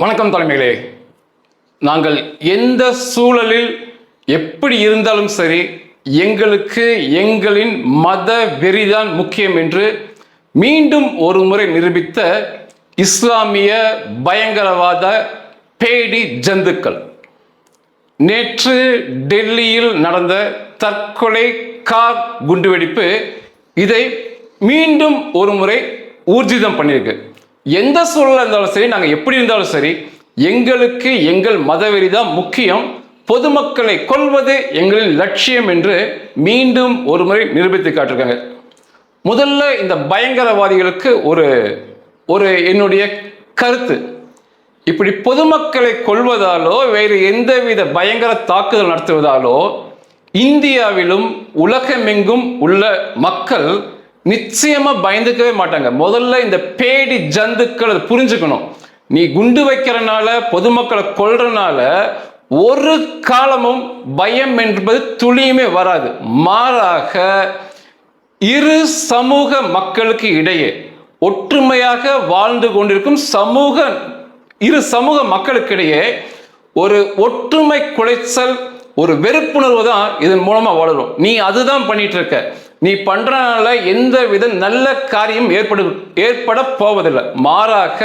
வணக்கம் தலைமைகளே. நாங்கள் எந்த சூழலில் எப்படி இருந்தாலும் சரி, எங்களுக்கு எங்களின் மத வெறிதான் முக்கியம் என்று மீண்டும் ஒரு முறை நிரூபித்த இஸ்லாமிய பயங்கரவாத பேடி ஜந்துக்கள் நேற்று டெல்லியில் நடந்த தற்கொலை கார் குண்டுவெடிப்பு இதை மீண்டும் ஒரு முறை ஊர்ஜிதம் பண்ணியிருக்கு. எந்த சூழலாக இருந்தாலும் சரி, நாங்கள் எப்படி இருந்தாலும் சரி, எங்களுக்கு எங்கள் மதவெறி தான் முக்கியம், பொதுமக்களை கொல்வது எங்களின் லட்சியம் என்று மீண்டும் ஒரு முறை நிரூபித்து காட்டிருக்காங்க. முதல்ல இந்த பயங்கரவாதிகளுக்கு ஒரு என்னுடைய கருத்து, இப்படி பொதுமக்களை கொல்வதாலோ வேறு எந்தவித பயங்கர தாக்குதல் நடத்துவதாலோ இந்தியாவிலும் உலகமெங்கும் உள்ள மக்கள் நிச்சயமா பயந்துக்கவே மாட்டாங்க. முதல்ல இந்த பேடி ஜந்துக்கள் அதை புரிஞ்சுக்கணும். நீ குண்டு வைக்கிறனால, பொதுமக்களை கொல்றனால ஒரு காலமும் பயம் என்பது துளியுமே வராது. மாறாக இரு சமூக மக்களுக்கு இடையே ஒற்றுமையாக வாழ்ந்து கொண்டிருக்கும் இரு சமூக மக்களுக்கிடையே ஒரு ஒற்றுமை குலைச்சல், ஒரு வெறுப்புணர்வு தான் இதன் மூலமா வளரும். நீ அதுதான் பண்ணிட்டு இருக்க. நீ பண்றனால எந்த வித நல்ல காரியம் ஏற்பட போவதில்லை. மாறாக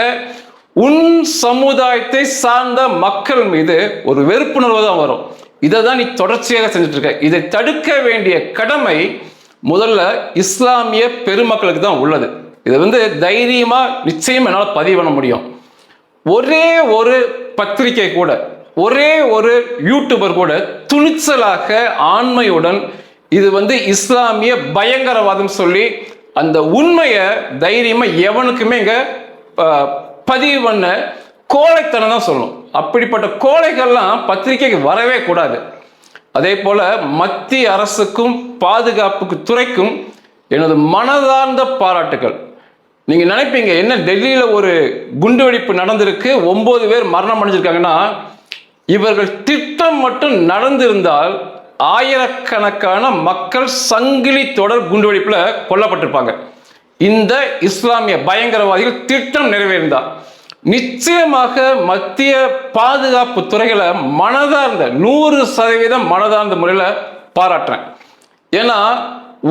உன் சமுதாயத்தை சார்ந்த மக்கள் மீது ஒரு வெறுப்புணர்வு தான் வரும். இதை தான் நீ தொடர்ச்சியாக செஞ்சுட்டு இருக்க. இதை தடுக்க வேண்டிய கடமை முதல்ல இஸ்லாமிய பெருமக்களுக்கு தான் உள்ளது. இதை தைரியமா நிச்சயம் என்னால் பதிவு பண்ண முடியும். ஒரே ஒரு பத்திரிகை கூட, ஒரே ஒரு யூடியூபர் கூட துணிச்சலாக ஆண்மையுடன் இது இஸ்லாமிய பயங்கரவாதம் சொல்லி அந்த உண்மையை தைரியமா எவனுக்குமே இங்க பதிவு பண்ண கோழைத்தனம் தான் சொல்லணும். அப்படிப்பட்ட கோழைகள்லாம் பத்திரிகைக்கு வரவே கூடாது. அதே போல மத்திய அரசுக்கும் பாதுகாப்புக்கு துறைக்கும் எனது மனதார்ந்த பாராட்டுகள். நீங்க நினைப்பீங்க, என்ன டெல்லியில ஒரு குண்டுவெடிப்பு நடந்திருக்கு, 9 பேர் மரணம் அடைஞ்சிருக்காங்கன்னா, இவர்கள் திட்டம் மட்டும் நடந்திருந்தால் ஆயிரக்கணக்கான மக்கள் சங்கிலி தொடர் குண்டுவெடிப்புல கொல்லப்பட்டிருப்பாங்க. இந்த இஸ்லாமிய பயங்கரவாதிகள் திட்டம் நிறைவேறினார் நிச்சயமாக மத்திய பாதுகாப்பு துறைகளை மனதார்ந்த 100% மனதார்ந்த முறையில பாராட்டுறேன். ஏன்னா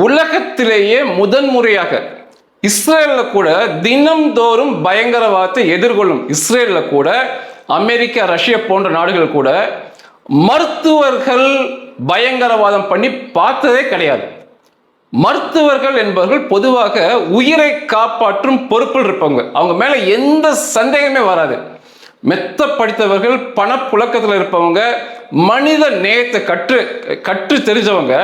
உலகத்திலேயே முதன்முறையாக இஸ்ரேல்ல கூட தினம்தோறும் பயங்கரவாதத்தை எதிர்கொள்ளும் இஸ்ரேல்ல கூட அமெரிக்கா, ரஷ்யா போன்ற நாடுகள் கூட மருத்துவர்கள் பயங்கரவாதம் பண்ணி பார்த்ததே கிடையாது. மருத்துவர்கள் என்பவர்கள் பொதுவாக உயிரை காப்பாற்றும் பொறுப்பில் இருப்பாங்க. அவங்க மேல எந்த சந்தேகமே வராது. மெத்த படித்தவர்கள், பணப்புழக்கத்தில் இருப்பவங்க, மனித நேயத்தை கற்று தெரிஞ்சவங்க.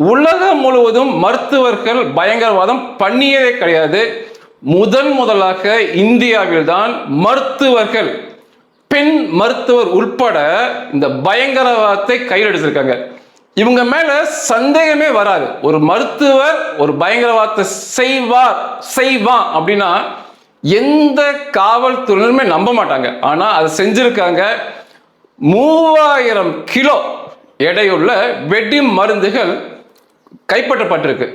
உலகம் முழுவதும் மருத்துவர்கள் பயங்கரவாதம் பண்ணியதே கிடையாது. முதலாக இந்தியாவில் தான் மருத்துவர்கள், பெண் மருத்துவர் உட்பட இந்த பயங்கரவாதத்தை கையில் எடுத்திருக்காங்க. இவங்க மேல சந்தேகமே வராது. ஒரு மருத்துவர் ஒரு பயங்கரவாதத்தை செய்வான் அப்படின்னா எந்த காவல்துறையுமே நம்ப மாட்டாங்க. ஆனா அதை செஞ்சிருக்காங்க. 3000 கிலோ எடையுள்ள வெடி மருந்துகள் கைப்பற்றப்பட்டிருக்கு.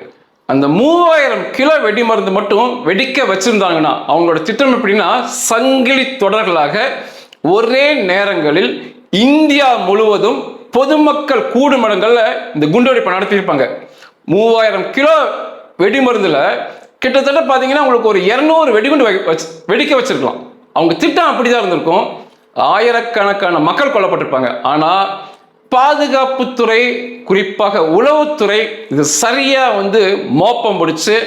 அந்த 3000 கிலோ வெடி மருந்து மட்டும் வெடிக்க வச்சிருந்தாங்கன்னா அவங்களோட திட்டம் எப்படின்னா, சங்கிலி தொடர்களாக ஒரே நேரங்களில் இந்தியா முழுவதும் பொதுமக்கள் கூடும் இடங்கள்ல இந்த குண்டுவெடிப்பை நடத்தியிருப்பாங்க. 3000 கிலோ வெடி மருந்துல கிட்டத்தட்ட பாத்தீங்கன்னா உங்களுக்கு ஒரு 200 வெடிகுண்டு வெடிக்க வச்சிருக்கலாம். அவங்க திட்டம் அப்படிதான் இருந்திருக்கும். ஆயிரக்கணக்கான மக்கள் கொல்லப்பட்டிருப்பாங்க. ஆனா பாதுகாப்புத்துறை, குறிப்பாக உளவுத்துறை இது சரியா மோப்பம் பிடிச்சு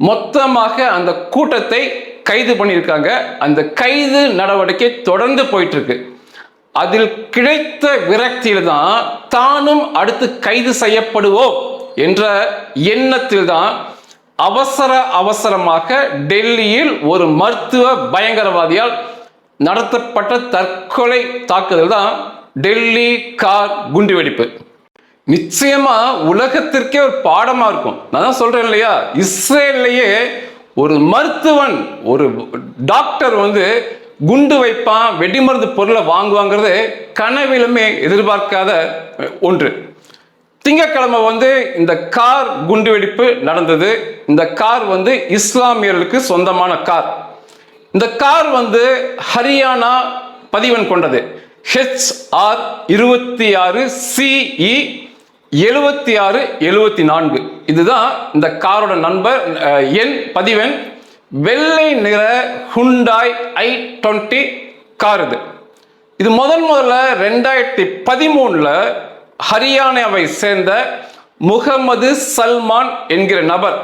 மொத்தமாக அந்த கூட்டத்தை கைது பண்ணியிருக்காங்க. அந்த கைது நடவடிக்கை தொடர்ந்து போயிட்டு இருக்கு. அதில் கிடைத்த விரக்தியில் தான் தானும் அடுத்து கைது செய்யப்படுவோம் என்ற எண்ணத்தில் தான் அவசரமாக டெல்லியில் ஒரு மருத்துவ பயங்கரவாதியால் நடத்தப்பட்ட தற்கொலை தாக்குதல் தான் டெல்லி கார் குண்டுவெடிப்பு. நிச்சயமா உலகத்திற்கே ஒரு பாடமா இருக்கும். நான் தான் சொல்றேன் இல்லையா, இஸ்ரேல்லையே ஒரு மருத்துவன், ஒரு டாக்டர் குண்டு வைப்பான், வெடிமருந்து பொருளை வாங்குவாங்கிறது கனவிலுமே எதிர்பார்க்காத ஒன்று. திங்கட்கிழமை இந்த கார் குண்டுவெடிப்பு நடந்தது. இந்த கார் இஸ்லாமியர்களுக்கு சொந்தமான கார். இந்த கார் ஹரியானா பதிவெண் கொண்டது. HR 26CE 7674. இதுதான் இந்த காரோட நம்பர் எண் பதிவெண். வெள்ளை நிற ஹுண்டாய் i20 கார் இது. இது முதல்ல 2013 ஹரியானாவை சேர்ந்த முகமது சல்மான் என்கிற நபர்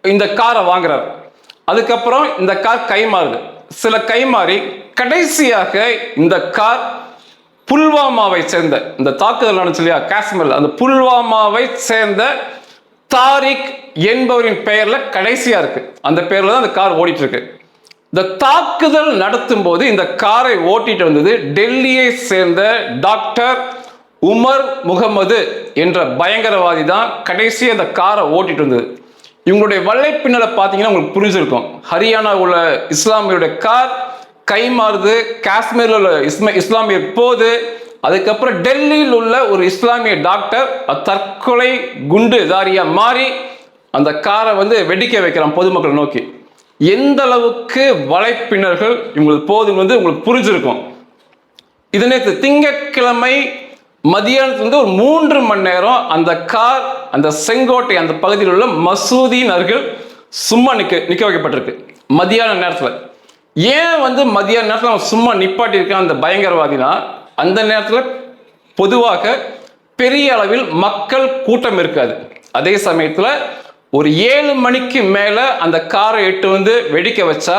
இந்த காரை வாங்குறார். அதுக்கப்புறம் இந்த கார் கைமாறுது. சில கைமாறி கடைசியாக இந்த கார் புல்வாமாவை சேர்ந்த, இந்த தாக்குதல் நடந்துச்சு இல்லையா காஷ்மீர்ல, அந்த புல்வாமாவை சேர்ந்த தாரிக் என்பவரின் பெயர்ல கடைசியா இருக்கு. அந்த பெயர்ல தான் இந்த கார் ஓடிட்டு இருக்கு. இந்த தாக்குதல் நடத்தும் போது இந்த காரை ஓட்டிட்டு வந்தது டெல்லியை சேர்ந்த டாக்டர் உமர் முகமது என்ற பயங்கரவாதி தான் கடைசி அந்த காரை ஓட்டிட்டு வந்தது. இவங்களுடைய வலைப்பின்னலை பார்த்தீங்கன்னா உங்களுக்கு புரிஞ்சிருக்கும். ஹரியானா உள்ள இஸ்லாமியருடைய கார் கைமாறுது, காஷ்மீரில் உள்ள இஸ்லாமியர் போது, அதுக்கப்புறம் டெல்லியில் உள்ள ஒரு இஸ்லாமிய டாக்டர் தற்கொலை குண்டுதாரியா மாறி அந்த காரை வெடிக்க வைக்கிறான் பொதுமக்களை நோக்கி. எந்த அளவுக்கு வலைப்பின்னர்கள் இவங்களுக்கு போதும் உங்களுக்கு புரிஞ்சிருக்கும். இது நேற்று திங்கட்கிழமை மதியானத்துல ஒரு 3 மணி நேரம் அந்த கார் அந்த செங்கோட்டை அந்த பகுதியில் உள்ள மசூதியின் அருகில் சும்மா நிக்க வைக்கப்பட்டிருக்கு மதியான நேரத்தில். ஏன் மதியான நேரத்தில் அவன் சும்மா நிப்பாட்டி இருக்கான் அந்த பயங்கரவாதினா, அந்த நேரத்தில் பொதுவாக பெரிய அளவில் மக்கள் கூட்டம் இருக்காது. அதே சமயத்தில் ஒரு 7 மணிக்கு மேல அந்த காரை எட்டு வெடிக்க வச்சா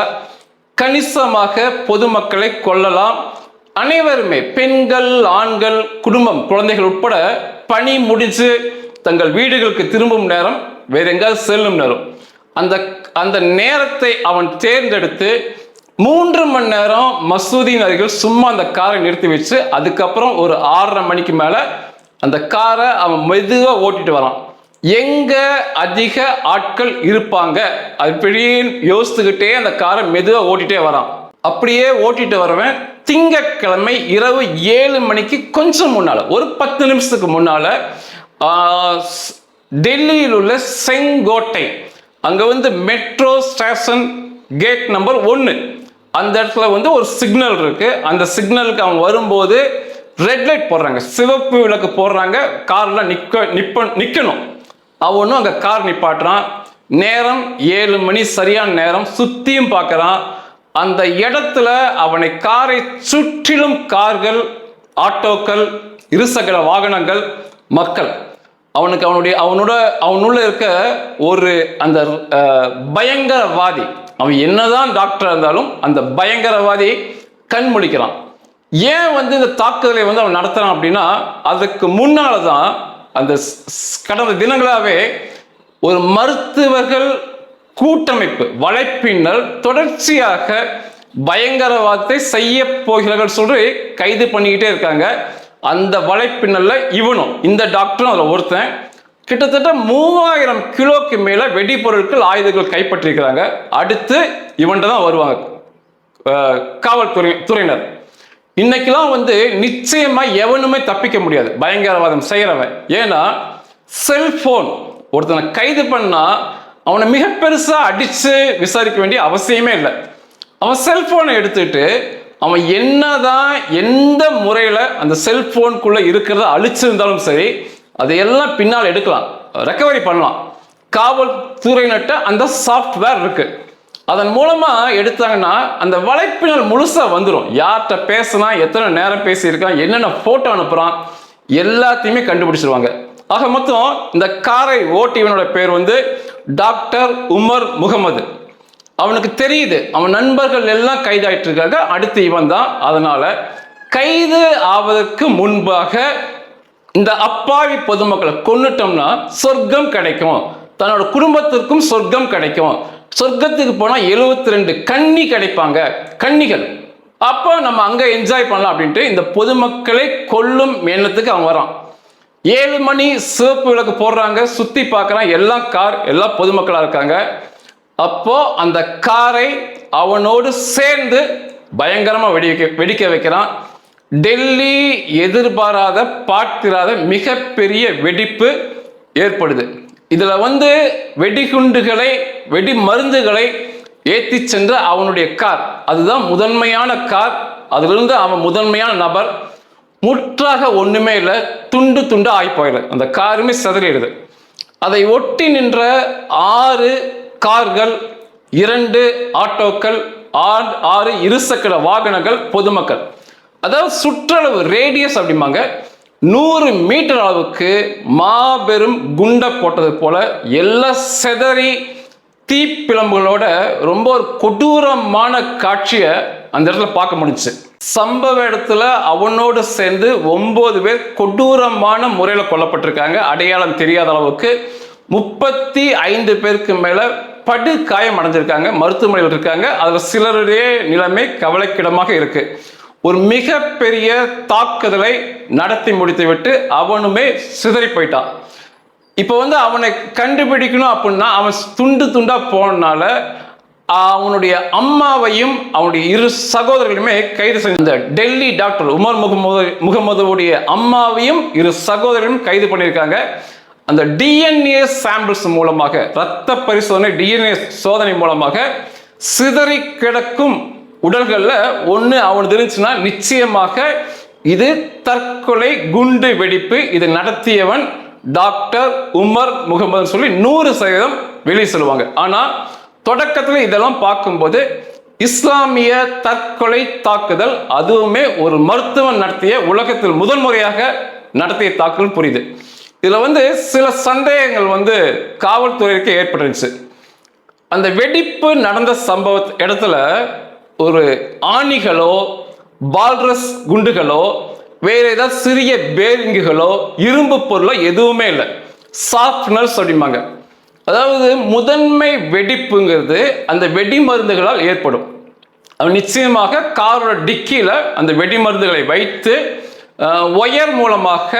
கணிசமாக பொதுமக்களை கொல்லலாம். அனைவருமே பெண்கள், ஆண்கள், குடும்பம், குழந்தைகள் உட்பட பணி முடிஞ்சு தங்கள் வீடுகளுக்கு திரும்பும் நேரம், வேற எங்காவது செல்லும் நேரம், அந்த நேரத்தை அவன் தேர்ந்தெடுத்து 3 மணி நேரம் மசூதியின் அருகில் சும்மா அந்த காரை நிறுத்தி வச்சு அதுக்கப்புறம் ஒரு 6:30 மணிக்கு மேல அந்த காரை அவன் மெதுவா ஓட்டிட்டு வரான். எங்க அதிக ஆட்கள் இருப்பாங்க அப்படின்னு யோசித்துக்கிட்டே அந்த காரை மெதுவா ஓட்டிட்டே வரான். அப்படியே ஓட்டிட்டு வரவன் திங்கட்கிழமை இரவு 7 மணிக்கு கொஞ்சம் முன்னால, ஒரு 10 நிமிஷத்துக்கு முன்னால டெல்லியில் உள்ள செங்கோட்டை அங்க மெட்ரோ ஸ்டேஷன் கேட் நம்பர் 1 அந்த இடத்துல ஒரு சிக்னல் இருக்கு. அந்த சிக்னலுக்கு அவன் வரும்போது ரெட் லைட் போடுறாங்க, சிவப்பு விளக்கு போடுறாங்க, கார்ல நிக்கணும். அவனும் அங்க கார் நிப்பாட்டுறான். நேரம் 7 மணி சரியான நேரம். சுத்தியும் பார்க்கறான். அந்த இடத்துல அவனை காரை சுற்றிலும் கார்கள், ஆட்டோக்கள், இருசக்கர வாகனங்கள், மக்கள். அவனுள்ள இருக்க ஒரு அந்த பயங்கரவாதி, அவன் என்னதான் டாக்டர் இருந்தாலும் அந்த பயங்கரவாதி கண் முழிக்கிறான். ஏன் இந்த தாக்குதலை அவன் நடத்துறான் அப்படின்னா, அதுக்கு முன்னால்தான் அந்த கடந்த தினங்களாவே ஒரு மருத்துவர்கள் கூட்டமைப்பு வலைப்பின்னல் தொடர்ச்சியாக பயங்கரவாதத்தை செய்ய போகிறார்கள் சொல்லி கைது பண்ணிக்கிட்டே இருக்காங்க. அந்த வலைப்பின்னல்ல இவனும், இந்த டாக்டரும் அதுல ஒருத்தன். கிட்டத்தட்ட 3000 கிலோக்கு மேல வெடிபொருட்கள், ஆயுதங்கள் கைப்பற்றிருக்கிறாங்க. அடுத்து இவன்கிட்ட தான் வருவாங்க காவல்துறையினர். இன்னைக்கெல்லாம் நிச்சயமா எவனுமே தப்பிக்க முடியாது பயங்கரவாதம் செய்யறவன். ஏன்னா செல்போன், ஒருத்தனை கைது பண்ணா அவனை மிக பெருசா அடிச்சு விசாரிக்க வேண்டிய அவசியமே இல்லை. அவன் செல்போனை எடுத்துட்டு அவன் என்னதான் எந்த முறையில அந்த செல்போனுக்குள்ள இருக்கிறத அழிச்சிருந்தாலும் சரி, அதையெல்லாம் பின்னால் எடுக்கலாம், ரெக்கவரி பண்ணலாம். காவல்துறையினட்ட அந்த சாஃப்ட்வேர் இருக்கு. அதன் மூலமா எடுத்தாங்கன்னா அந்த வலைப்பின்னல் முழுசா வந்துடும். யார்கிட்ட பேசினா, எத்தனை நேரம் பேசியிருக்கான், என்னென்ன போட்டோ அனுப்புறான், எல்லாத்தையுமே கண்டுபிடிச்சிருவாங்க. ஆக மொத்தம் இந்த காரை ஓட்டியவனோட பேர் டாக்டர் உமர் முகமது. அவனுக்கு தெரியுது அவன் நண்பர்கள் எல்லாம் கைதாயிட்டு இருக்காங்க, அடுத்து இவன் தான். அதனால கைது ஆவதற்கு முன்பாக இந்த அப்பாவி பொதுமக்களை கொன்னுட்டோம்னா சொர்க்கம் கிடைக்கும், தன்னோட குடும்பத்திற்கும் சொர்க்கம் கிடைக்கும். சொர்க்கத்துக்கு போனா 72 கன்னி கிடைப்பாங்க, கன்னிகள். அப்போ நம்ம அங்க என்ஜாய் பண்ணலாம் அப்படின்ட்டு இந்த பொதுமக்களை கொல்லும் எண்ணத்துக்கு அவன் வரான். 7 மணி சிவப்பு விளக்கு போடுறாங்க, சுத்தி பார்க்கறான், எல்லாம் கார், எல்லாம் பொதுமக்களா இருக்காங்க. அப்போ அந்த காரை அவனோடு சேர்ந்து பயங்கரமா வெடிக்க வைக்கிறான். டெல்லி எதிர்பாராத, பார்த்திராத மிகப்பெரிய வெடிப்பு ஏற்படுது. இதுல வெடிகுண்டுகளை, வெடி மருந்துகளை ஏற்றி சென்ற அவனுடைய கார், அதுதான் முதன்மையான கார். அதிலிருந்து அவன் முதன்மையான நபர். முற்றாக ஒண்ணுமே இல்லை, துண்டு துண்டு ஆகி போயிடுது, அந்த காருமே சிதறிடுது. அதை ஒட்டி நின்ற 6 கார்கள், 2 ஆட்டோக்கள், 6 இருசக்கர வாகனங்கள், பொதுமக்கள். அதாவது சுற்றளவு ரேடியஸ் அப்படிம்பாங்க, 100 மீட்டர் அளவுக்கு மாபெரும் குண்டை போட்டது போல எல்லாம் செதறி தீப்பிழம்புகளோட ரொம்ப ஒரு கொடூரமான காட்சியை அந்த இடத்துல பார்க்க முடிஞ்சுச்சு. சம்பவ இடத்துல அவனோடு சேர்ந்து 9 பேர் கொடூரமான முறையில் கொல்லப்பட்டிருக்காங்க. அடையாளம் தெரியாத அளவுக்கு 35 பேருக்கு மேல படு காயம் அடைஞ்சிருக்காங்க, மருத்துவமனையில் இருக்காங்க. அதில் சிலருடைய நிலைமை கவலைக்கிடமாக இருக்கு. ஒரு மிகப்பெரிய தாக்குதலை நடத்தி முடித்துவிட்டு அவனுமே சிதறி போயிட்டான். இப்போ அவனை கண்டுபிடிக்கணும் அப்படின்னா அவன் துண்டு துண்டா போனனால அவனுடைய அம்மாவையும் அவனுடைய 2 சகோதரர்களுமே கைது செஞ்ச இந்த டெல்லி டாக்டர் உமர் முகமதுடைய அம்மாவையும் 2 சகோதரர்களும் கைது பண்ணியிருக்காங்க. அந்த டிஎன்ஏ சாம்பிள்ஸ் மூலமாக, இரத்த பரிசோதனை டிஎன்ஏ சோதனை மூலமாக சிதறி கிடக்கும் உடல்கள்ல ஒன்று அவனுக்கு இருந்துச்சுன்னா நிச்சயமாக இது தற்கொலை குண்டு வெடிப்பு, இது நடத்தியவன் டாக்டர் உமர் முகமது சொல்லி 100% வெளியே சொல்லுவாங்க. ஆனா தொடக்கத்தில் இதெல்லாம் பார்க்கும்போது இஸ்லாமிய தற்கொலை தாக்குதல், அதுவுமே ஒரு மருத்துவன் நடத்திய, உலகத்தில் முதல் முறையாக நடத்திய தாக்குதல் புரியுது. இதுல சில சந்தேகங்கள் காவல்துறைக்கு ஏற்பட்டுருச்சு. அந்த வெடிப்பு நடந்த சம்பவ இடத்துல ஒரு ஆணிகளோ பால்ரஸ் குண்டுகளோ வேற ஏதாவது சிறிய பேரிங்குகளோ இரும்பு பொருளோ எதுவுமே இல்லை. சாஃப்ட்னர்ஸ் அப்படிம்பாங்க. அதாவது முதன்மை வெடிப்புங்கிறது அந்த வெடி மருந்துகளால் ஏற்படும். நிச்சயமாக காரோட டிக்கியில அந்த வெடி மருந்துகளை வைத்து ஒயர் மூலமாக,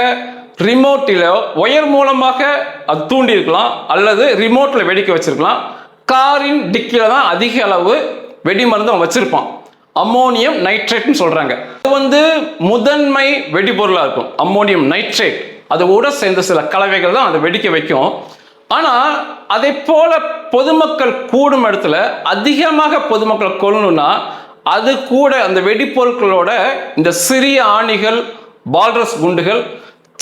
ரிமோட்டில் ஒயர் மூலமாக அது தூண்டி இருக்கலாம், அல்லது ரிமோட்ல வெடிக்க வச்சிருக்கலாம். காரின் டிக்கில தான் அதிக அளவு வெடி மருந்து அவன் வச்சிருப்பான். அம்மோனியம் நைட்ரேட்னு சொல்றாங்க. இது முதன்மை வெடிபொருளாக இருக்கும். அம்மோனியம் நைட்ரேட் அதோட சேர்ந்த சில கலவைகள் தான் அதை வெடிக்க வைக்கும். ஆனா அதை போல பொதுமக்கள் கூடும் இடத்துல அதிகமாக பொதுமக்கள் கொல்லணும்னா அது கூட அந்த வெடிப்பொருட்களோட இந்த சிறிய ஆணிகள், பால்ரஸ் குண்டுகள்,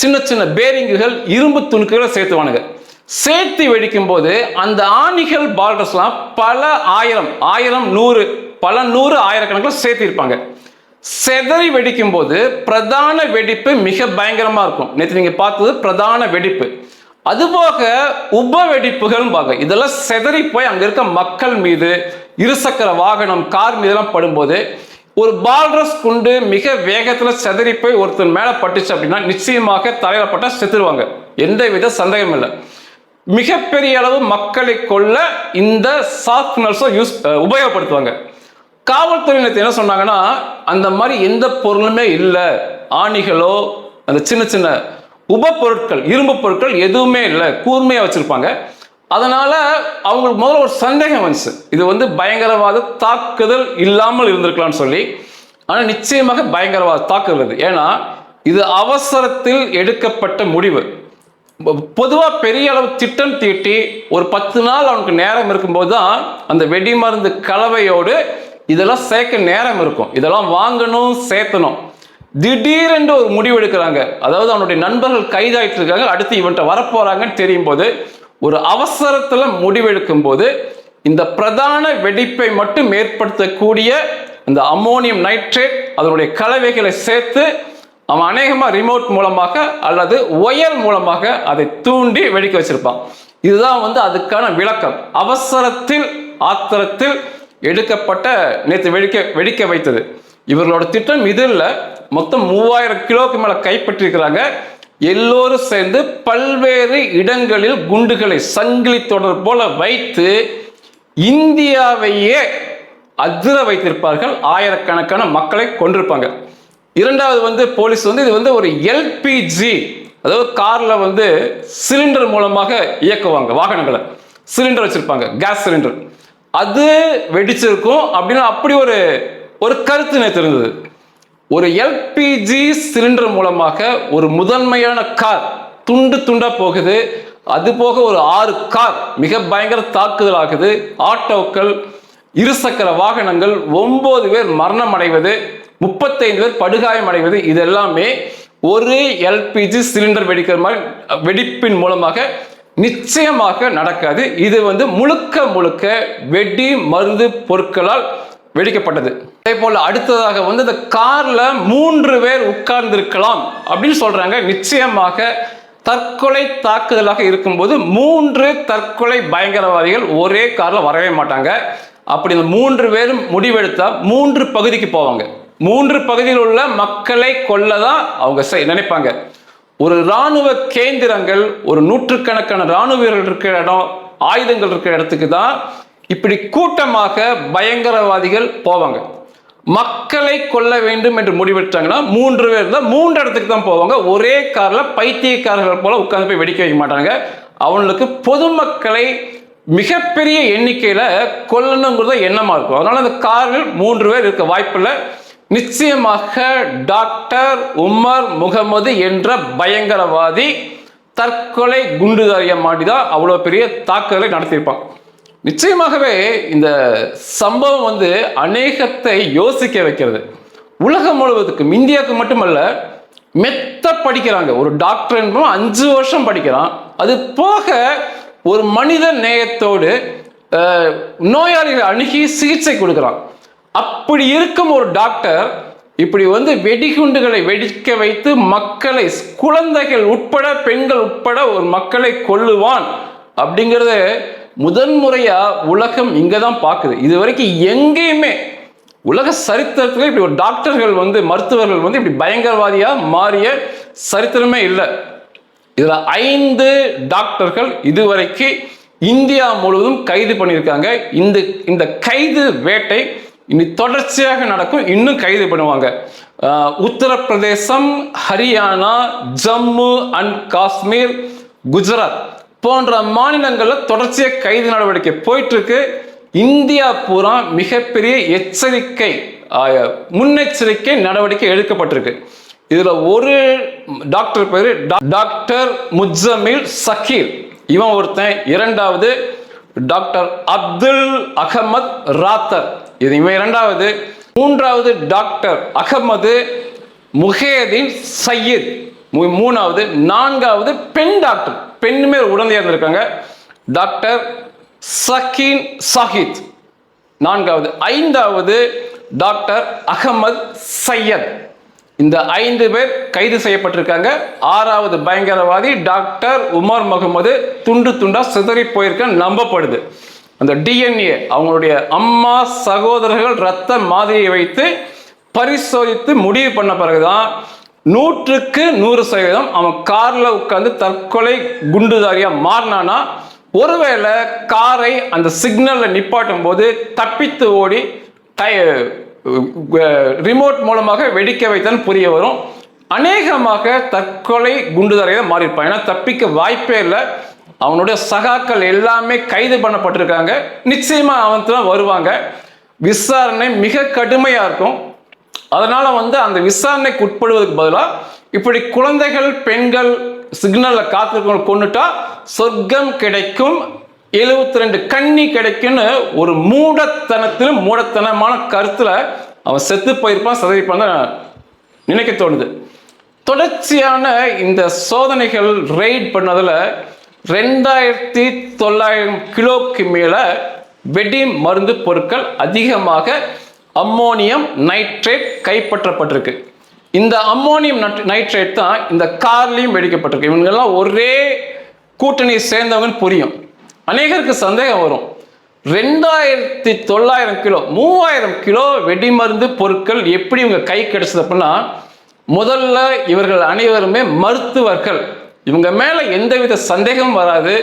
சின்ன சின்ன பேரிங்குகள், இரும்பு துணுக்குகளை சேர்த்துவானுங்க. சேர்த்து வெடிக்கும் போது அந்த ஆணிகள், பால்ரஸ்லாம் பல ஆயிரம், 100, பல 100 ஆயிரக்கணக்கில் சேர்த்து இருப்பாங்க. செதறி வெடிக்கும் போது பிரதான வெடிப்பு மிக பயங்கரமா இருக்கும். நேற்று நீங்க பார்த்தது பிரதான வெடிப்பு. அதுபோக உப வெடிப்புகள், இதெல்லாம் செதறி போய் அங்க இருக்க மக்கள் மீது, இருசக்கர வாகனம், கார் மீதெல்லாம் படும்போது ஒரு பால்ரஸ் குண்டு மிக வேகத்தில் செதறி போய் ஒருத்தர் மேல பட்டுச்சு அப்படின்னா நிச்சயமாக தலையில பட்டா செத்துருவாங்க, எந்தவித சந்தேகம் இல்லை. மிகப்பெரிய அளவு மக்களை கொல்ல இந்த சாஃப்ட்னர்ஸை உபயோகப்படுத்துவாங்க. காவல்துறையினர் என்ன சொன்னாங்கன்னா, அந்த மாதிரி எந்த பொருளுமே இல்லை, ஆணிகளோ அந்த சின்ன சின்ன உப பொருட்கள், இரும்பு பொருட்கள் எதுவுமே இல்லை, கூர்மையா வச்சிருப்பாங்க. அதனால அவங்களுக்கு முதல்ல ஒரு சந்தேகம் வந்துச்சு, இது பயங்கரவாத தாக்குதல் இல்லாமல் இருந்திருக்கலாம்னு சொல்லி. ஆனால் நிச்சயமாக பயங்கரவாத தாக்குதல். ஏன்னா இது அவசரத்தில் எடுக்கப்பட்ட முடிவு. பொதுவாக பெரிய அளவு திட்டம் தீட்டி ஒரு 10 நாள் அவனுக்கு நேரம் இருக்கும்போது தான் அந்த வெடி மருந்து கலவையோடு இதெல்லாம் சேர்க்க நேரம் இருக்கும். இதெல்லாம் வாங்கணும், சேர்த்தணும். திடீரென்று ஒரு முடிவு எடுக்கிறாங்க. அதாவது அவனுடைய நண்பர்கள் கைதாயிட்டு இருக்காங்க, அடுத்து இவன்ட்ட வரப்போறாங்கன்னு தெரியும் போது ஒரு அவசரத்துல முடிவெடுக்கும் போது இந்த பிரதான வெடிப்பை மட்டும் ஏற்படுத்தக்கூடிய இந்த அம்மோனியம் நைட்ரேட் அதனுடைய கலவைகளை சேர்த்து அவன் அநேகமா ரிமோட் மூலமாக அல்லது ஒயர் மூலமாக அதை தூண்டி வெடிக்க வச்சிருப்பான். இதுதான் அதுக்கான விளக்கம். அவசரத்தில், ஆத்திரத்தில் எடுக்கப்பட்ட நேற்று வெடிக்க வைத்தது. இவர்களோட திட்டம் இது இல்லை. மொத்தம் 3000 கிலோக்கு மேல கைப்பற்றிருக்கிறாங்க. எல்லோரும் சேர்ந்து பல்வேறு இடங்களில் குண்டுகளை சங்கிலி தொடர் போல வைத்து இந்தியாவையே அதிர வைத்திருப்பார்கள். ஆயிரக்கணக்கான மக்களை கொண்டிருப்பாங்க. இரண்டாவது போலீஸ் இது ஒரு எல்பிஜி, அதாவது கார்ல சிலிண்டர் மூலமாக இயக்குவாங்க வாகனங்களை. சிலிண்டர் வச்சிருப்பாங்க, கேஸ் சிலிண்டர். அது வெடிச்சிருக்கும் அப்படின்னு அப்படி ஒரு கருத்து நேற்று இருந்தது. ஒரு எல்பிஜி சிலிண்டர் மூலமாக ஒரு முதன்மையான கார் துண்டு துண்டா போகுது. அது போக ஒரு 6 கார் மிக பயங்கர தாக்குதல் ஆகுது. ஆட்டோக்கள், இருசக்கர வாகனங்கள், 9 பேர் மரணம் அடைவது, 35 பேர் படுகாயம் அடைவது, இது எல்லாமே ஒரு எல்பிஜி சிலிண்டர் வெடிக்கிற மாதிரி வெடிப்பின் மூலமாக நிச்சயமாக நடக்காது. இது முழுக்க முழுக்க வெடி மருந்து பொருட்களால் வெடிக்கப்பட்டது. அதே போல அடுத்ததாக இந்த கார்ல 3 பேர் உட்கார்ந்து இருக்கலாம் அப்படின்னு சொல்றாங்க. நிச்சயமாக தற்கொலை தாக்குதலாக இருக்கும்போது 3 தற்கொலை பயங்கரவாதிகள் ஒரே கார்ல வரவே மாட்டாங்க. அப்படி இந்த 3 பேரும் முடிவெடுத்தா 3 பகுதிக்கு போவாங்க. 3 பகுதியில் உள்ள மக்களை கொல்லதான் அவங்க நினைப்பாங்க. ஒரு இராணுவ கேந்திரங்கள், ஒரு நூற்றுக்கணக்கான இராணுவ வீரர்கள் இருக்கிற இடம், ஆயுதங்கள் இருக்கிற இடத்துக்கு தான் இப்படி கூட்டமாக பயங்கரவாதிகள் போவாங்க. மக்களை கொல்ல வேண்டும் என்று முடிவெடுத்தாங்கன்னா 3 பேர் தான் 3 இடத்துக்கு தான் போவாங்க. ஒரே கார்ல பைத்தியக்காரர்கள் போல உட்கார்ந்து போய் வெடிக்க வைக்க மாட்டாங்க. அவங்களுக்கு பொதுமக்களை மிகப்பெரிய எண்ணிக்கையில கொல்லணுங்கிறத எண்ணமா இருக்கும். அதனால அந்த காரில் 3 பேர் இருக்க வாய்ப்பில்லை. நிச்சயமாக டாக்டர் உமர் முகமது என்ற பயங்கரவாதி தற்கொலை குண்டுதாரியா மாட்டிதான் அவ்வளவு பெரிய தாக்குதலை நடத்தியிருப்பான். நிச்சயமாகவே இந்த சம்பவம் அநேகத்தை யோசிக்க வைக்கிறது. உலகம் முழுவதுக்கும், இந்தியாவுக்கு மட்டுமல்ல, மெத்த படிக்கிறாங்க. ஒரு டாக்டர் என்பவன் 5 வருஷம் படிக்கிறான். அது போக ஒரு மனித நேயத்தோடு நோயாளிகளை அணுகி சிகிச்சை கொடுக்கிறான். அப்படி இருக்கும் ஒரு டாக்டர் இப்படி வெடிகுண்டுகளை வெடிக்க வைத்து மக்களை, குழந்தைகள் உட்பட, பெண்கள் உட்பட ஒரு மக்களை கொல்லுவான் அப்படிங்கிறத முதன்முறையா உலகம் இங்கதான் பார்க்குது. இது வரைக்கும் எங்கேயுமே உலக சரித்திரத்தில் இப்படி ஒரு டாக்டர்கள் மருத்துவர்கள் இப்படி பயங்கரவாதியா மாறிய சரித்திரமே இல்லை. இதுல 5 டாக்டர்கள் இதுவரைக்கும் இந்தியா முழுவதும் கைது பண்ணியிருக்காங்க. இந்த கைது வேட்டை இனி தொடர்ச்சியாக நடக்கும். இன்னும் கைது பண்ணுவாங்க. உத்தரப்பிரதேசம், ஹரியானா, ஜம்மு அண்ட் காஷ்மீர், குஜராத் போன்ற மாநிலங்களில் தொடர்ச்சியாக கைது நடவடிக்கை போயிட்டு இருக்கு. இந்தியா பூரா மிகப்பெரிய எச்சரிக்கை, முன்னெச்சரிக்கை நடவடிக்கை எடுக்கப்பட்டிருக்கு. இதுல ஒரு டாக்டர் பேரு டாக்டர் முஜமில் சக்கீர், இவன் ஒருத்தன். 2வது டாக்டர் அப்துல் அகமத் ராத்தர், இது இவன் 2வது. 3வது டாக்டர் அகமது முஹேதீன் சையீத், 3வது. 4வது பெண் டாக்டர், பெண்ணுமே உடனே இருந்திருக்காங்க, டாக்டர் சக்கீன் சாஹித், 4வது. 5வது டாக்டர் அகமது சையத். இந்த 5 பேர் கைது செய்யப்பட்டிருக்காங்க. 6வது பயங்கரவாதி டாக்டர் உமர் முகமது துண்டு துண்டா சிதறி போயிருக்க நம்பப்படுது. அந்த டிஎன்ஏ, அவங்களுடைய அம்மா சகோதரர்கள் ரத்த மாதிரியை வைத்து பரிசோதித்து முடிவு பண்ண பிறகுதான் 100க்கு 100% அவன் கார்ல உட்கார்ந்து தற்கொலை குண்டுதாரியா மாறினானா, ஒருவேளை காரை அந்த சிக்னல்ல நிப்பாட்டும் போது தப்பித்து ஓடி ரிமோட் மூலமாக வெடிக்க வைத்தான் புரிய வரும். அநேகமாக தற்கொலை குண்டுதாரியா மாறியிருப்பான். ஏன்னா தப்பிக்க வாய்ப்பே இல்லை. அவனுடைய சகாக்கள் எல்லாமே கைது பண்ணப்பட்டிருக்காங்க. நிச்சயமா அவன் தான் வருவாங்க. விசாரணை மிக கடுமையா இருக்கும். அதனால அந்த விசாரணைக்கு உட்படுவதற்கு பதிலாக இப்படி குழந்தைகள், பெண்கள் சிக்னல்ல காத்திருக்கவங்க கொண்டுட்டா சொர்க்கம் கிடைக்கும், 72 கன்னி கிடைக்கும்னு ஒரு மூடத்தனத்திலும் மூடத்தனமான கருத்துல அவன் செத்து போயிருப்பான், சதவிப்பான் நினைக்க தோணுது. தொடர்ச்சியான இந்த சோதனைகள் ரெய்ட் பண்ணதுல 2900 கிலோக்கு மேல வெடி மருந்து பொருட்கள், அதிகமாக அம்மோனியம் நைட்ரேட் கைப்பற்றப்பட்டிருக்கு. இந்த அம்மோனியம் நைட்ரேட் தான் இந்த கார்லையும் வெடிக்கப்பட்டிருக்கு. இவங்கெல்லாம் ஒரே கூட்டணி சேர்ந்தவங்க புரியும். அநேகருக்கு சந்தேகம் வரும், 2900 கிலோ 3000 கிலோ வெடி மருந்து பொருட்கள் எப்படி இவங்க கை கிடைச்சது அப்படின்னா, முதல்ல இவர்கள் அனைவருமே மருத்துவர்கள். இவங்க மேல எந்தவித சந்தேகமும் வராது.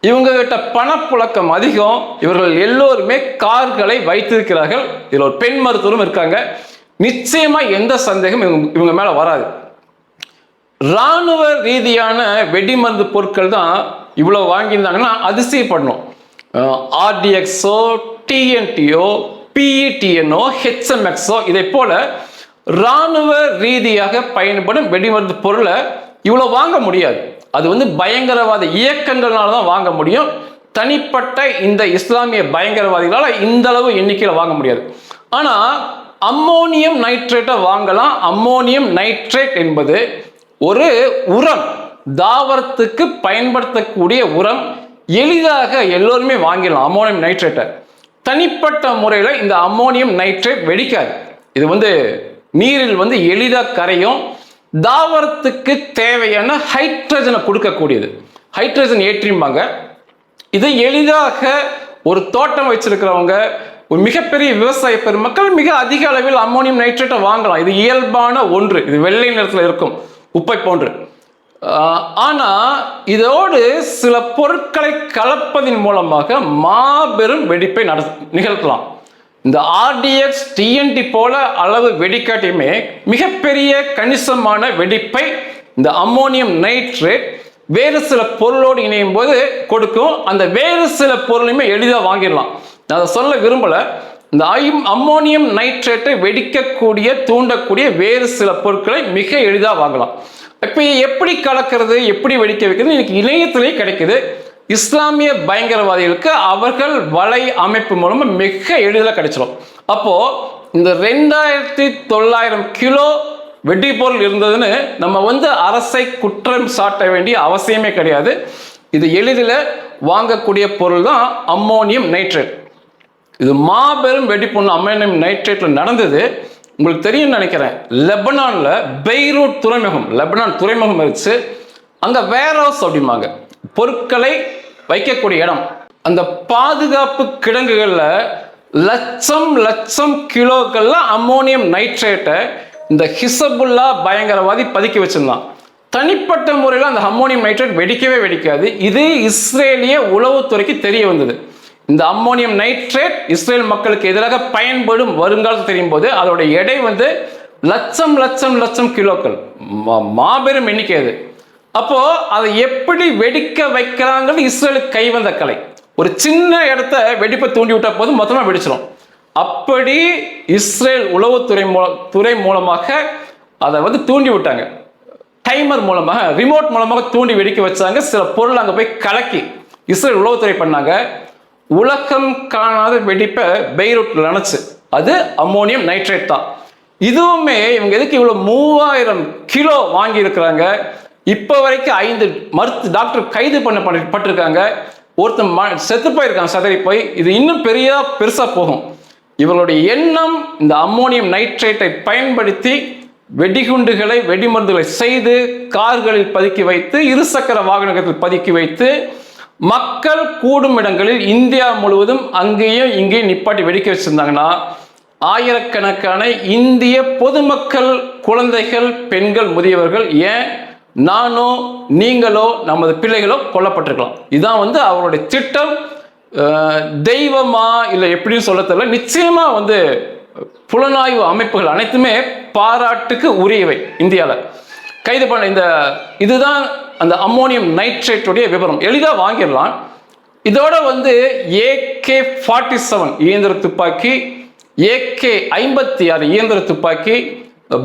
இவங்க கிட்ட பணப்புழக்கம் அதிகம். இவர்கள் எல்லோருமே கார்களை வைத்திருக்கிறார்கள். இதில் ஒரு பெண் மருத்துவரும் இருக்காங்க. நிச்சயமா எந்த சந்தேகம் இவங்க மேல வராது. இராணுவ ரீதியான வெடிமருந்து பொருட்கள் தான் இவ்வளவு வாங்கியிருந்தாங்கன்னா அதிசயப்படணும். ஆர்டிஎக்ஸோ, டிஎன்டிஓ, பிஇடிஎன்ஓ, ஹெச்எம்எக்ஸோ இதை போல இராணுவ ரீதியாக பயன்படும் வெடிமருந்து பொருளை இவ்வளவு வாங்க முடியாது. அது பயங்கரவாத இயக்கங்கள்னால தான் வாங்க முடியும். தனிப்பட்ட இந்த இஸ்லாமிய பயங்கரவாதிகளால் இந்த அளவு எண்ணிக்கையில் வாங்க முடியாது. ஆனா அம்மோனியம் நைட்ரேட்டை வாங்கலாம். அம்மோனியம் நைட்ரேட் என்பது ஒரு உரம், தாவரத்துக்கு பயன்படுத்தக்கூடிய உரம். எளிதாக எல்லோருமே வாங்கிடலாம் அம்மோனியம் நைட்ரேட்டை. தனிப்பட்ட முறையில் இந்த அம்மோனியம் நைட்ரேட் வெடிக்காது. இது நீரில் எளிதாக கரையும். தாவரத்துக்கு தேவையான ஹைட்ரஜனை கொடுக்கக்கூடியது, ஹைட்ரஜன் ஏற்றிம்பாங்க. இது எளிதாக ஒரு தோட்டம் வச்சிருக்கிறவங்க, ஒரு மிகப்பெரிய விவசாய பெருமக்கள் மிக அதிக அளவில் அம்மோனியம் நைட்ரேட்டை வாங்கலாம். இது இயல்பான ஒன்று. இது வெள்ளை நிறத்தில் இருக்கும், உப்பை போன்று. ஆனா இதோடு சில பொருட்களை கலப்பதின் மூலமாக மாபெரும் வெடிப்பை நிகழ்த்தலாம். இந்த RDX TNT போல அளவு வெடிக்காட்டியுமே மிகப்பெரிய கணிசமான வெடிப்பை இந்த அம்மோனியம் நைட்ரேட் வேறு சில பொருளோடு இணையும் போது கொடுக்கும். அந்த வேறு சில பொருளையுமே எளிதாக வாங்கிடலாம். நான் அதை சொல்ல விரும்பல. இந்த அம்மோனியம் நைட்ரேட்டை வெடிக்கக்கூடிய தூண்டக்கூடிய வேறு சில பொருட்களை மிக எளிதாக வாங்கலாம். இப்போ எப்படி கலக்கிறது, எப்படி வெடிக்க வைக்கிறது இன்னைக்கு இணையத்திலேயே கிடைக்குது. இஸ்லாமிய பயங்கரவாதிகளுக்கு அவர்கள் வலை அமைப்பு மூலமா மிக எளிதாக கிடைச்சிடும். அப்போ இந்த 2900 கிலோ வெடிபொருள் இருந்ததுன்னு நம்ம அரசை குற்றம் சாட்ட வேண்டிய அவசியமே கிடையாது. இது எளிதில் வாங்கக்கூடிய பொருள் தான் அம்மோனியம் நைட்ரேட். இது மாபெரும் வெடிப்பு அம்மோனியம் நைட்ரேட்ல நடந்தது. உங்களுக்கு தெரியும் நினைக்கிறேன், லெபனான்ல பெய்ரூட் துறைமுகம், லெபனான் துறைமுகம் இருந்துச்சு. அங்க வேர் ஹவுஸ் அப்படிம்பாங்க, பொருட்களை வைக்கக்கூடிய இடம். அந்த பாதுகாப்பு கிடங்குகள்ல லட்சம் லட்சம் கிலோக்கள்ல அம்மோனியம் நைட்ரேட்டை இந்த ஹிசபுல்லா பயங்கரவாதி பதுக்கி வச்சிருந்தான். தனிப்பட்ட முறையில் அந்த அம்மோனியம் நைட்ரேட் வெடிக்கவே வெடிக்காது. இது இஸ்ரேலிய உளவுத்துறைக்கு தெரிய வந்தது. இந்த அம்மோனியம் நைட்ரேட் இஸ்ரேல் மக்களுக்கு எதிராக பயன்படும் வருங்காலத்தில் தெரியும் போது அதோட எடை லட்சம் லட்சம் லட்சம் கிலோக்கள், மாபெரும் எண்ணிக்கை அது. அப்போ அதை எப்படி வெடிக்க வைக்கிறாங்கன்னு இஸ்ரேலுக்கு கை வந்த கலை. ஒரு சின்ன இடத்த வெடிப்பை தூண்டி விட்ட போது மொத்தமா வெடிச்சிடும். அப்படி இஸ்ரேல் உளவுத்துறை மூலமாக அதை தூண்டி விட்டாங்க. டைமர் மூலமாக, ரிமோட் மூலமாக தூண்டி வெடிக்க வச்சாங்க. சில பொருள் அங்கே போய் கலக்கி இஸ்ரேல் உளவுத்துறை பண்ணாங்க. உலகம் காணாத வெடிப்பை பெய்ரூட்ல நினைச்சு, அது அம்மோனியம் நைட்ரேட் தான். இதுவுமே இவங்க எதுக்கு இவ்வளவு 3000 கிலோ வாங்கி இருக்கிறாங்க. இப்ப வரைக்கும் 5 டாக்டர் கைது பண்ணப்பட்டிருக்காங்க. ஒருத்தன் செத்து போயிருக்காங்க, சதறி போய். இது இன்னும் பெருசா போகும். இவர்களுடைய எண்ணம் இந்த அம்மோனியம் நைட்ரேட்டை பயன்படுத்தி வெடிகுண்டுகளை, வெடிமருந்துகளை செய்து கார்களில் பதுக்கி வைத்து, இருசக்கர வாகனத்தில் பதுக்கி வைத்து, மக்கள் கூடும் இடங்களில் இந்தியா முழுவதும் அங்கேயும் இங்கேயும் நிப்பாட்டி வெடிக்க வச்சிருந்தாங்கன்னா ஆயிரக்கணக்கான இந்திய பொதுமக்கள், குழந்தைகள், பெண்கள், முதியவர்கள், ஏன் நானோ நீங்களோ நமது பிள்ளைகளோ கொல்லப்பட்டிருக்கலாம். இதுதான் அவருடைய திட்டம். தெய்வமா இல்லை எப்படின்னு சொல்ல தெரியல. நிச்சயமா புலனாய்வு அமைப்புகள் அனைத்துமே பாராட்டுக்கு உரியவை. இந்தியாவில் கைது பண்ண இதுதான் அந்த அம்மோனியம் நைட்ரேட்டுடைய விவரம். எளிதாக வாங்கிடலாம். இதோட AK-47 இயந்திர துப்பாக்கி, AK-56 இயந்திர துப்பாக்கி,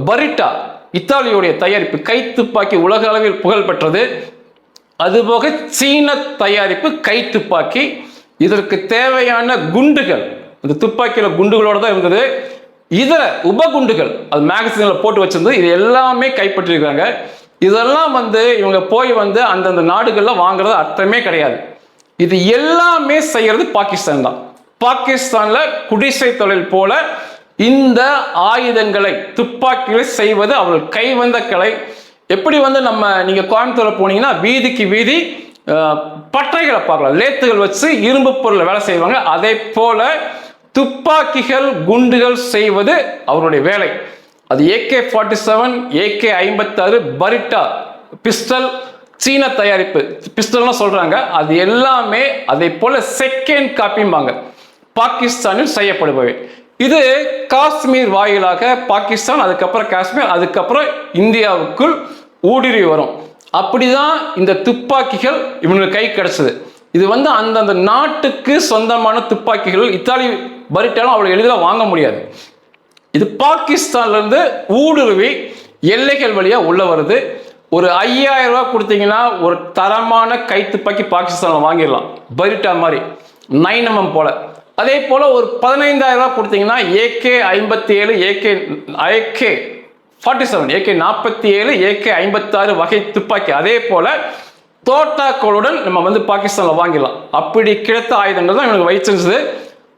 பரிட்டா இத்தாலியுடைய தயாரிப்பு கை துப்பாக்கி உலக அளவில் புகழ் பெற்றது. அதுபோக சீன தயாரிப்பு கை துப்பாக்கி. இதற்கு தேவையான குண்டுகள், இந்த துப்பாக்கியில குண்டுகளோட தான் இருந்தது. இதர உபகுண்டுகள் அது மேகசின்ல போட்டு வச்சிருந்தது. இது எல்லாமே கைப்பற்றிருக்காங்க. இதெல்லாம் இவங்க போய் அந்தந்த நாடுகள்ல வாங்குறது அர்த்தமே கிடையாது. இது எல்லாமே செய்யறது பாகிஸ்தான் தான். பாகிஸ்தான்ல குடிசை தொழில் போல இந்த ஆயுதங்களை, துப்பாக்கிகளை செய்வது அவர்கள் கை வந்த கலை. எப்படி நீங்க கோயம்புத்தூர்ல போனீங்கன்னா வீதிக்கு வீதி பட்டறைகளை பார்க்கலாம், லேத்துகள் வச்சு இரும்பு பொருளை வேலை செய்வாங்க. அதே போல துப்பாக்கிகள், குண்டுகள் செய்வது அவருடைய வேலை. அது AK-47, AK-56, பரிட்டா பிஸ்டல், சீன தயாரிப்பு பிஸ்டல்னு சொல்றாங்க. அது எல்லாமே அதே போல செகண்ட் காப்பிம்பாங்க, பாகிஸ்தானில் செய்யப்படுபவை. இது காஷ்மீர் வாயிலாக பாகிஸ்தான், அதுக்கப்புறம் காஷ்மீர், அதுக்கப்புறம் இந்தியாவுக்குள் ஊடுருவி வரும். அப்படிதான் இந்த துப்பாக்கிகள் இவங்களுக்கு கை கிடைச்சது. இது அந்தந்த நாட்டுக்கு சொந்தமான துப்பாக்கிகள். இத்தாலி பரிட்டாலும் அவ்வளவு எளிதாக வாங்க முடியாது. இது பாகிஸ்தான்ல இருந்து ஊடுருவி எல்லைகள் வழியா உள்ள வருது. ஒரு 5000 ரூபாய் கொடுத்தீங்கன்னா ஒரு தரமான கை துப்பாக்கி பாகிஸ்தான்ல வாங்கிடலாம். பரிட்டா மாதிரி 9mm போல. அதே போல ஒரு 15,000 ரூபாய் கொடுத்தீங்கன்னா AK-57, AK-47, AK-47, AK-56 வகை துப்பாக்கி, அதே போல தோட்டாக்களுடன் நம்ம பாகிஸ்தான்ல வாங்கிடலாம். அப்படி கிடைத்த ஆயுதங்கள் தான் இவனுக்கு வைச்சிருந்தது.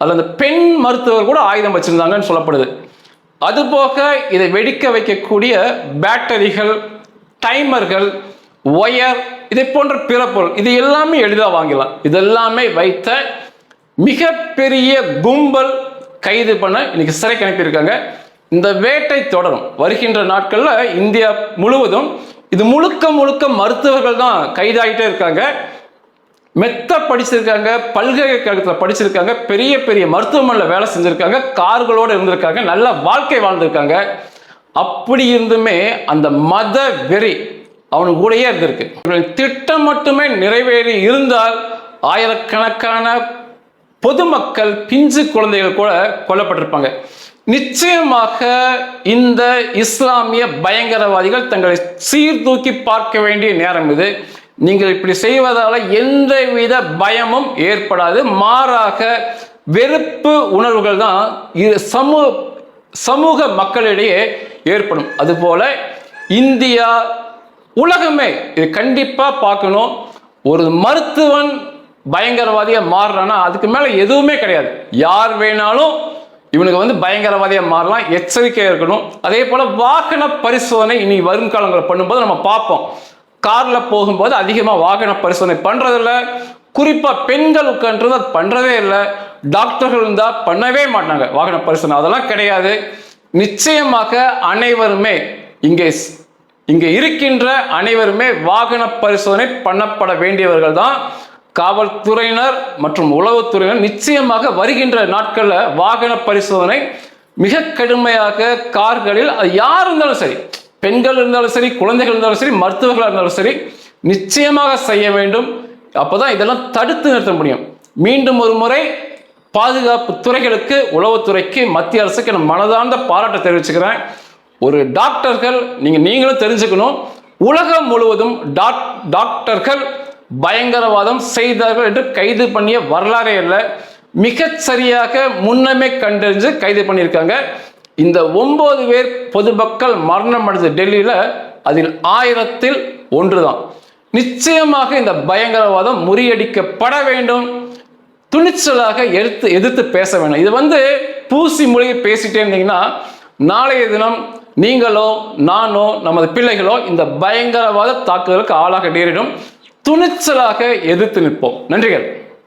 அதில் அந்த பெண் மருத்துவர் கூட ஆயுதம் வச்சிருந்தாங்கன்னு சொல்லப்படுது. அதுபோக இதை வெடிக்க வைக்கக்கூடிய பேட்டரிகள், டைமர்கள், ஒயர், இதை போன்ற பிற பொருள், இது எல்லாமே எளிதாக வாங்கலாம். இதெல்லாமே வைத்த மிகப்பெரிய கும்பல் கைது பண்ண இன்னைக்கு சிறைக்கு அனுப்பியிருக்காங்க. இந்த வேட்டை தொடரும். வருகின்ற நாட்களில் இந்தியா முழுவதும் இது முழுக்க முழுக்க மருத்துவர்கள் தான் கைதாகிட்டே இருக்காங்க. மெத்த படிச்சிருக்காங்க, பல்கலைக்கழகத்தில் படிச்சிருக்காங்க, பெரிய பெரிய மருத்துவமனையில் வேலை செஞ்சிருக்காங்க, கார்களோடு இருந்திருக்காங்க, நல்ல வாழ்க்கை வாழ்ந்திருக்காங்க. அப்படி இருந்துமே அந்த மத வெறி அவனுக்கு கூடயே இருந்திருக்கு. திட்டம் மட்டுமே நிறைவேறி இருந்தால் ஆயிரக்கணக்கான பொதுமக்கள், பிஞ்சு குழந்தைகள் கூட கொல்லப்பட்டிருப்பாங்க. நிச்சயமாக இந்த இஸ்லாமிய பயங்கரவாதிகள் தங்களை சீர்தூக்கி பார்க்க வேண்டிய நேரம் இது. நீங்கள் இப்படி செய்வதால எந்தவித பயமும் ஏற்படாது. மாறாக வெறுப்பு உணர்வுகள் தான் சமூக மக்களிடையே ஏற்படும். அதுபோல இந்தியா, உலகமே இது கண்டிப்பா பார்க்கணும். ஒரு மருத்துவன் பயங்கரவாதியா மாறுறானா அதுக்கு மேல எதுவுமே கிடையாது. யார் வேணாலும் இவனுக்கு பயங்கரவாதியா மாறலாம். எச்சரிக்கையா இருக்கணும். அதே போல வாகன பரிசோதனை இனி வரும் காலங்களில் பண்ணும்போது நம்ம பார்ப்போம். கார்ல போகும்போது அதிகமா வாகன பரிசோதனை பண்றதில்ல. குறிப்பா பெண்கள் உட்கார்ந்து அது பண்றதே இல்லை. டாக்டர்கள் இருந்தா பண்ணவே மாட்டாங்க வாகன பரிசோதனை, அதெல்லாம் கிடையாது. நிச்சயமாக அனைவருமே இங்கே இருக்கின்ற அனைவருமே வாகன பரிசோதனை பண்ணப்பட வேண்டியவர்கள் தான். காவல்துறையினர் மற்றும் உளவுத்துறையினர் நிச்சயமாக வருகின்ற நாட்களில் வாகன பரிசோதனை மிக கடுமையாக கார்களில், அது யார் இருந்தாலும் சரி, பெண்கள் இருந்தாலும் சரி, குழந்தைகள் இருந்தாலும் சரி, மருத்துவர்களாக இருந்தாலும் சரி, நிச்சயமாக செய்ய வேண்டும். அப்போதான் இதெல்லாம் தடுத்து நிறுத்த முடியும். மீண்டும் ஒரு முறை பாதுகாப்பு துறைகளுக்கு, உளவுத்துறைக்கு, மத்திய அரசுக்கு நான் மனதார்ந்த பாராட்ட தெரிவிச்சுக்கிறேன். ஒரு டாக்டர்கள், நீங்களும் தெரிஞ்சுக்கணும், உலகம் முழுவதும் டாக்டர்கள் பயங்கரவாதம் செய்தார்கள் என்று கைது பண்ணிய வரலாறே இல்லை. மிகச் சரியாக முன்னமே கண்டறிஞ்சு கைது பண்ணியிருக்காங்க. இந்த 9 பேர் பொதுமக்கள் மரணம் அடைந்த டெல்லியில அதில் 1000ல் 1 தான். நிச்சயமாக இந்த பயங்கரவாதம் முறியடிக்கப்பட வேண்டும். துணிச்சலாக எதிர்த்து பேச வேண்டும். இது பூசி மொழியை பேசிட்டே இருந்தீங்கன்னா நாளைய தினம் நீங்களோ நானோ நமது பிள்ளைகளோ இந்த பயங்கரவாத தாக்குதலுக்கு ஆளாக நேரிடும். துணிச்சலாக எதிர்த்து நிற்போம். நன்றிகள்.